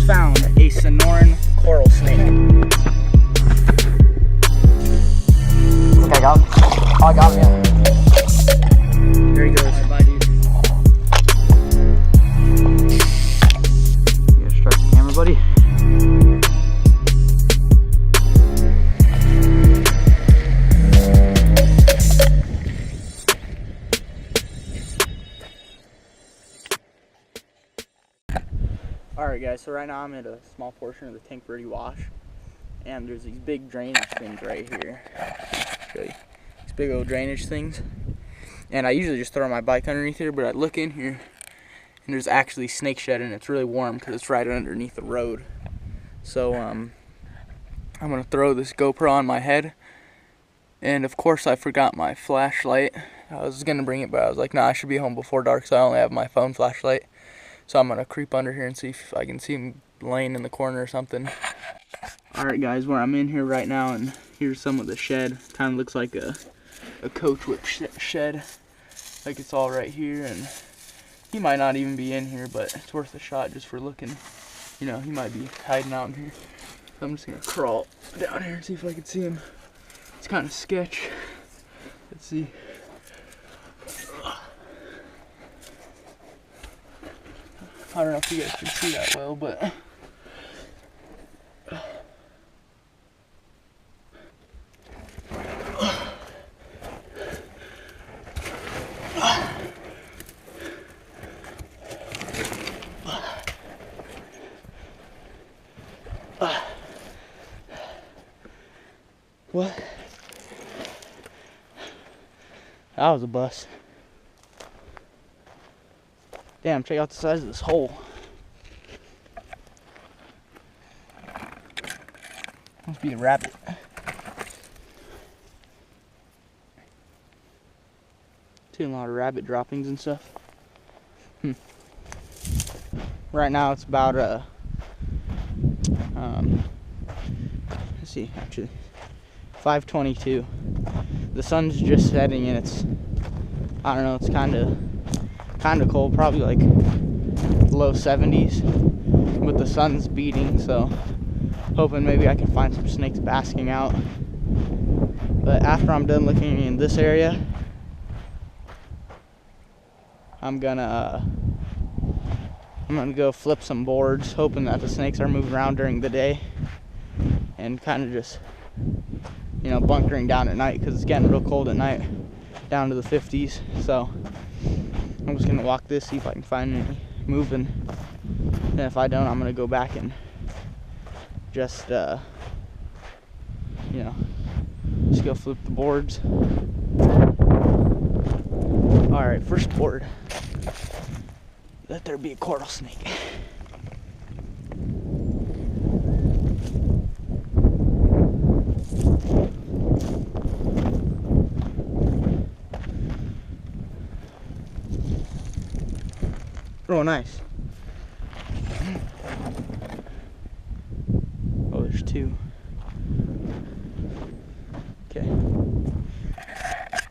found a Sonoran coral snake. I got him. Oh, I got him, yeah. There he goes. Bye, dude. You gotta start the camera, buddy. Alright guys, so right now I'm at a small portion of the Tank Verde Wash, and there's these big drainage things right here. Show you. These big old drainage things. And I usually just throw my bike underneath here, but I look in here and there's actually snake shed, and it's really warm because it's right underneath the road. So I'm gonna throw this GoPro on my head, and of course I forgot my flashlight. I was gonna bring it, but I was like, nah, I should be home before dark, so I only have my phone flashlight. So I'm gonna creep under here and see if I can see him laying in the corner or something. Alright guys, where I'm in here right now, and here's some of the shed. Kind of looks like a coach whip shed. Like it's all right here, and he might not even be in here, but it's worth a shot just for looking. You know, he might be hiding out in here. So I'm just gonna crawl down here and see if I can see him. It's kind of sketch. Let's see. I don't know if you guys can see that well, but what? That was a bust. Damn, check out the size of this hole. Must be a rabbit. Seeing a lot of rabbit droppings and stuff. Right now it's about let's see, actually 5:22. The sun's just setting, and it's, I don't know, it's kind of cold, probably like low 70s, but the sun's beating, so hoping maybe I can find some snakes basking out. But after I'm done looking in this area, I'm gonna go flip some boards, hoping that the snakes are moving around during the day, and kind of just, you know, bunkering down at night, because it's getting real cold at night, down to the 50s. So I'm just gonna walk this, see if I can find any moving, and if I don't, I'm gonna go back and just you know, just go flip the boards. Alright, first board. Let there be a coral snake. Oh, nice. Oh, there's two. Okay.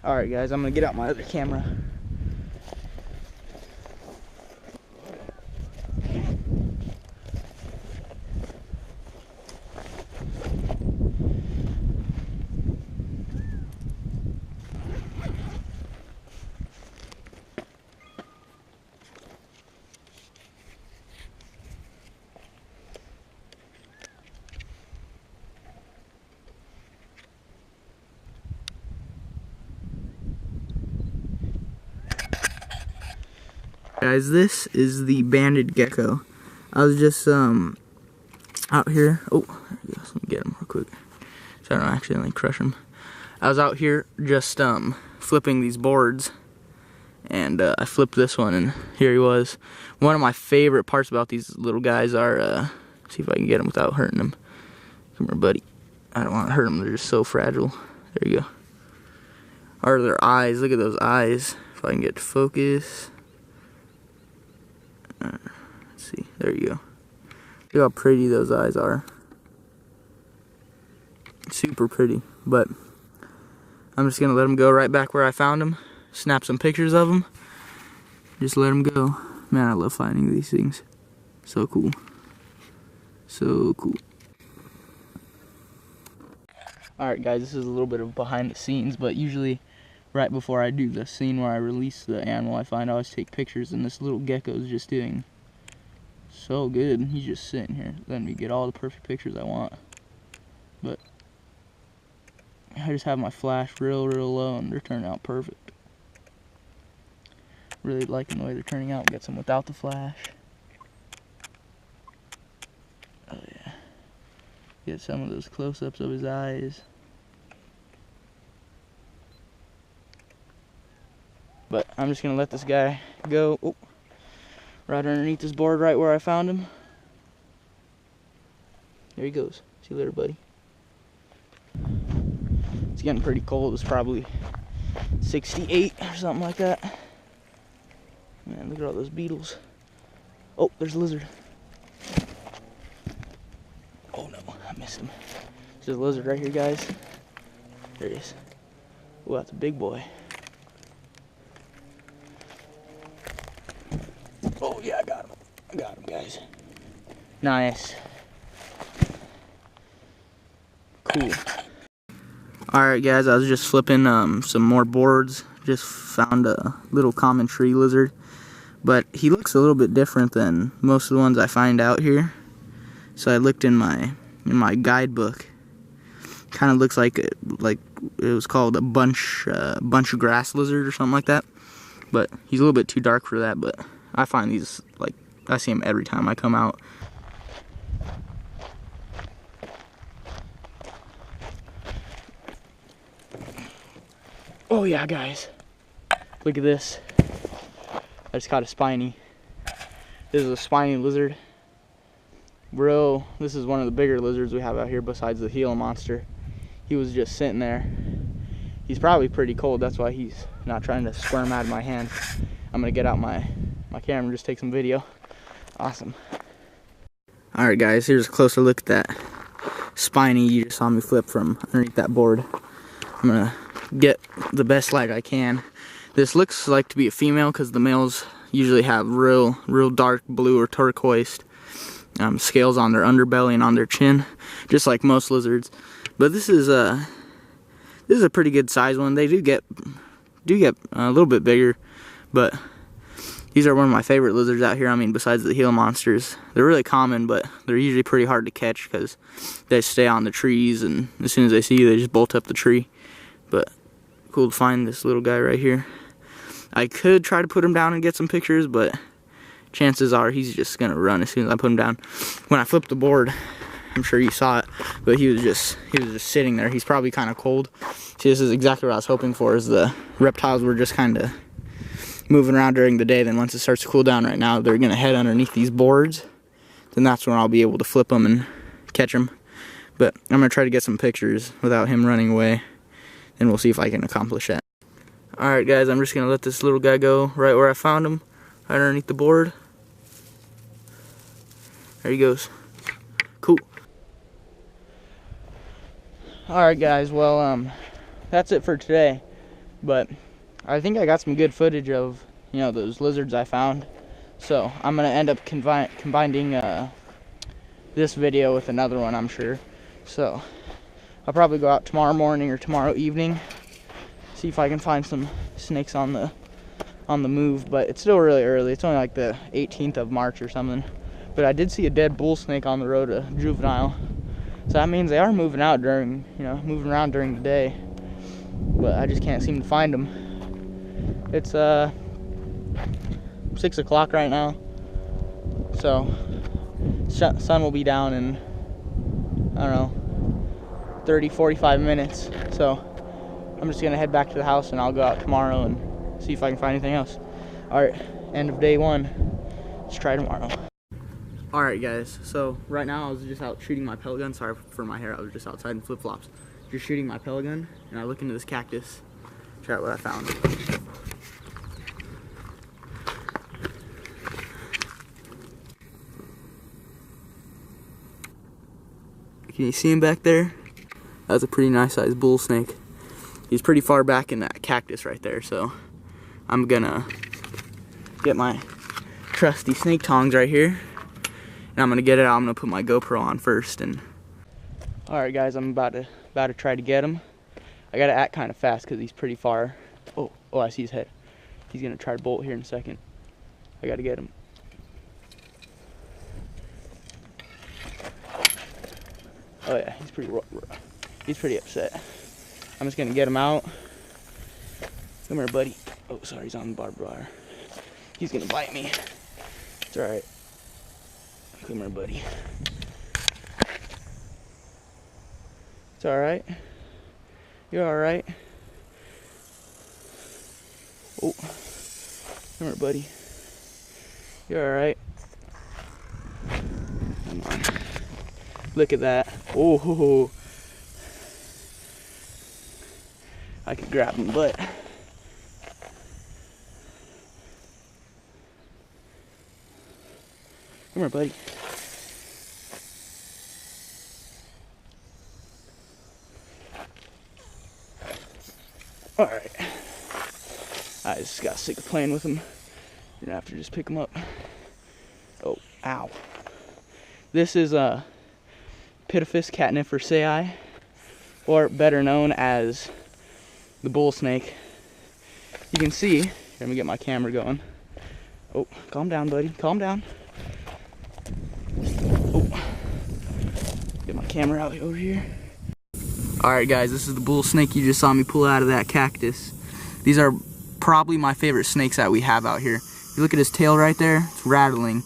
Alright guys, I'm gonna get out my other camera. Guys, this is the banded gecko. I was just out here. Oh, there he goes. Let me get him real quick so I don't accidentally crush him. I was out here just flipping these boards, and I flipped this one, and here he was. One of my favorite parts about these little guys are, see if I can get him without hurting him. Come here, buddy. I don't want to hurt them. They're just so fragile. There you go. Are their eyes? Look at those eyes. If I can get to focus. Let's see. There you go. Look how pretty those eyes are. Super pretty. But I'm just gonna let them go right back where I found them. Snap some pictures of them. Just let them go. Man, I love finding these things. So cool. So cool. Alright guys, this is a little bit of behind the scenes, but usually right before I do the scene where I release the animal I find, I always take pictures, and this little gecko is just doing so good. He's just sitting here letting me get all the perfect pictures I want. But I just have my flash real low and they're turning out perfect. Really liking the way they're turning out. Get some without the flash. Oh yeah. Get some of those close-ups of his eyes. But I'm just gonna let this guy go. Oh, right underneath this board, right where I found him. There he goes. See you later, buddy. It's getting pretty cold. It's probably 68 or something like that. Man, look at all those beetles. Oh, there's a lizard. Oh no, I missed him. There's a lizard right here, guys. There he is. Oh, that's a big boy. Oh yeah, I got him. I got him, guys. Nice. Cool. Alright guys, I was just flipping some more boards. Just found a little common tree lizard. But he looks a little bit different than most of the ones I find out here. So I looked in my guidebook. Kind of looks like it was called a bunch of grass lizard or something like that. But he's a little bit too dark for that, but I find these, like, I see them every time I come out. Oh yeah, guys, look at this. I just caught a spiny. This is a spiny lizard. Bro, this is one of the bigger lizards we have out here besides the Gila monster. He was just sitting there. He's probably pretty cold, that's why he's not trying to squirm out of my hand. I'm gonna get out my camera and just take some video. Awesome. Alright guys, here's a closer look at that spiny you just saw me flip from underneath that board. I'm gonna get the best light I can. This looks like to be a female because the males usually have real dark blue or turquoise scales on their underbelly and on their chin, just like most lizards. But this is a pretty good size one. They do get a little bit bigger, but these are one of my favorite lizards out here. I mean, besides the Gila monsters, they're really common, but they're usually pretty hard to catch because they stay on the trees, and as soon as they see you, they just bolt up the tree. But cool to find this little guy right here. I could try to put him down and get some pictures, but chances are he's just gonna run as soon as I put him down. When I flipped the board, I'm sure you saw it, but he was just sitting there. He's probably kind of cold. See, this is exactly what I was hoping for, is the reptiles were just kind of moving around during the day. Then once it starts to cool down right now, they're gonna head underneath these boards. Then that's when I'll be able to flip them and catch them. But I'm gonna try to get some pictures without him running away, and we'll see if I can accomplish that. Alright guys, I'm just gonna let this little guy go right where I found him, right underneath the board. There he goes. Cool. Alright guys, well that's it for today. But I think I got some good footage of, you know, those lizards I found. So I'm gonna end up combining this video with another one, I'm sure. So I'll probably go out tomorrow morning or tomorrow evening, see if I can find some snakes on the move. But it's still really early. It's only like the 18th of March or something. But I did see a dead bull snake on the road, a juvenile. So that means they are moving out during, moving around during the day. But I just can't seem to find them. It's 6 o'clock right now. So sun will be down in, I don't know, 30-45 minutes. So I'm just gonna head back to the house and I'll go out tomorrow and see if I can find anything else. Alright, end of day one. Let's try tomorrow. Alright guys, so right now I was just out shooting my pellet gun. Sorry for my hair, I was just outside in flip-flops. Just shooting my pellet gun, and I look into this cactus. Check out what I found. Can you see him back there? That's a pretty nice sized bull snake. He's pretty far back in that cactus right there, so I'm gonna get my trusty snake tongs right here, and I'm gonna get it out. I'm gonna put my GoPro on first. And all right, guys, I'm about to try to get him. I gotta act kind of fast because he's pretty far. Oh, I see his head. He's gonna try to bolt here in a second. I gotta get him. Oh yeah, he's pretty upset. I'm just gonna get him out. Come here, buddy. Oh, sorry, he's on the barbed wire. He's gonna bite me. It's all right. Come here, buddy. It's all right. You're all right. Oh, come here, buddy. You're all right. Come on. Look at that. Oh, I could grab him, but come here, buddy. All right. I just got sick of playing with him. You're gonna have to just pick him up. Oh, ow. This is a Pitifus catnifersei, or better known as the bull snake. You can see, here, let me get my camera going. Oh, calm down, buddy, calm down. Oh, get my camera out over here. All right, guys, this is the bull snake you just saw me pull out of that cactus. These are probably my favorite snakes that we have out here. If you look at his tail right there, it's rattling.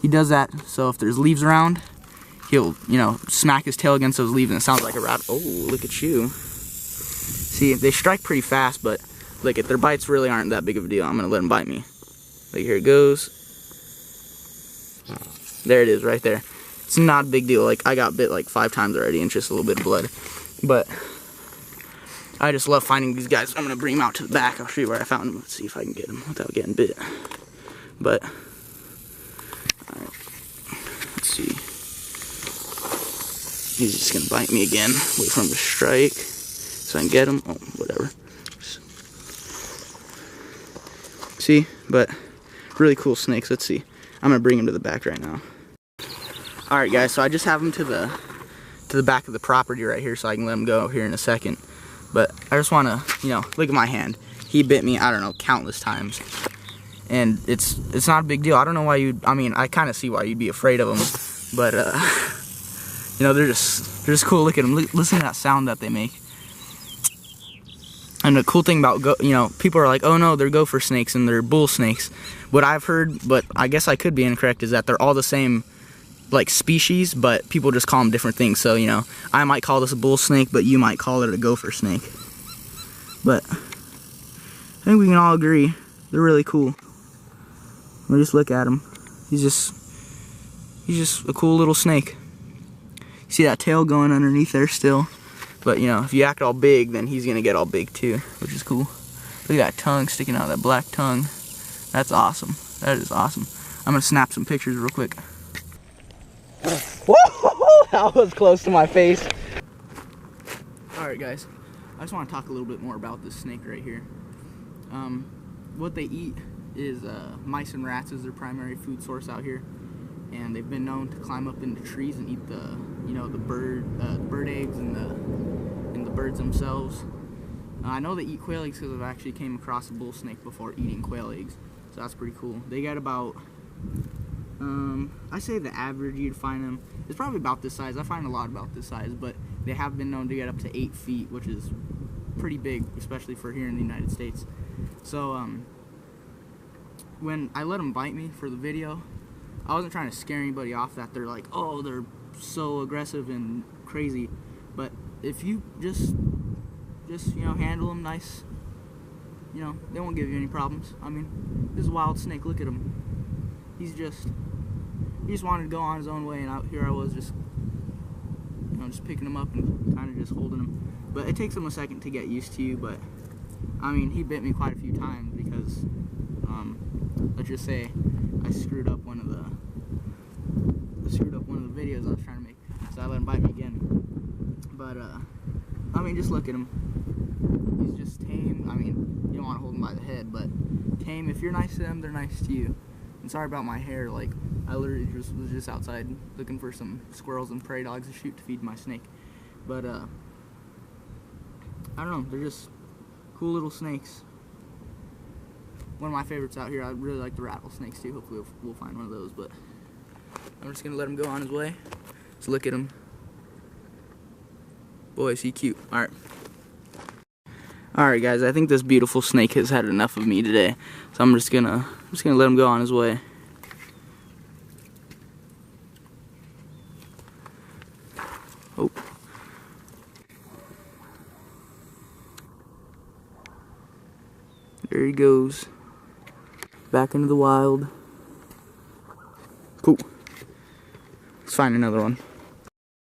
He does that so if there's leaves around, he'll, you know, smack his tail against those leaves and it sounds like a rattle. Oh, look at you. See, they strike pretty fast, but look, their bites really aren't that big of a deal. I'm gonna let him bite me. Like, here it goes. There it is, right there. It's not a big deal. Like, I got bit like 5 times already and just a little bit of blood. But I just love finding these guys. I'm gonna bring him out to the back. I'll show you where I found him. Let's see if I can get him without getting bit. But all right, let's see. He's just gonna bite me again. Wait for him to strike so I can get him. Oh, whatever. See, but really cool snakes. Let's see. I'm gonna bring him to the back right now. All right, guys. So I just have him to the back of the property right here, so I can let him go here in a second. But I just want to, you know, look at my hand. He bit me, I don't know, countless times. And it's not a big deal. I don't know why you'd, I mean, I kind of see why you'd be afraid of them. But, you know, they're just cool. Look at them. Listen to that sound that they make. And the cool thing about, you know, people are like, oh no, they're gopher snakes and they're bull snakes. What I've heard, but I guess I could be incorrect, is that they're all the same, like, species, but people just call them different things. So, you know, I might call this a bull snake, but you might call it a gopher snake. But I think we can all agree they're really cool. We just look at him. He's just a cool little snake. You see that tail going underneath there still. But, you know, if you act all big, then he's gonna get all big too, which is cool. Look at that tongue sticking out, that black tongue. That's awesome. That is awesome. I'm gonna snap some pictures real quick. Whoa, that was close to my face. Alright, guys, I just want to talk a little bit more about this snake right here. What they eat is mice and rats is their primary food source out here, and they've been known to climb up into trees and eat the, you know, the bird eggs and the birds themselves. I know they eat quail eggs because I've actually came across a bull snake before eating quail eggs, so that's pretty cool. They got about, I say the average you'd find them is probably about this size. I find a lot about this size, but they have been known to get up to 8 feet, which is pretty big, especially for here in the United States. So when I let them bite me for the video, I wasn't trying to scare anybody off that they're like, oh, they're so aggressive and crazy. But if you just you know, handle them nice, you know, they won't give you any problems. I mean, this is a wild snake. Look at him. He just wanted to go on his own way, and out here I was just, you know, just picking him up and kind of just holding him. But it takes him a second to get used to you. But I mean, he bit me quite a few times because, let's just say, I screwed up one of the videos I was trying to make, so I let him bite me again. But I mean, just look at him. He's just tame. I mean, you don't want to hold him by the head, but tame. If you're nice to them, they're nice to you. And sorry about my hair, like, I literally was just outside looking for some squirrels and prairie dogs to shoot to feed my snake. But, I don't know, they're just cool little snakes. One of my favorites out here. I really like the rattlesnakes too. Hopefully we'll find one of those, but I'm just gonna let him go on his way. Let's look at him. Boy, is he cute. Alright. Alright guys, I think this beautiful snake has had enough of me today. So I'm just gonna let him go on his way. Oh. There he goes. Back into the wild. Cool. Let's find another one.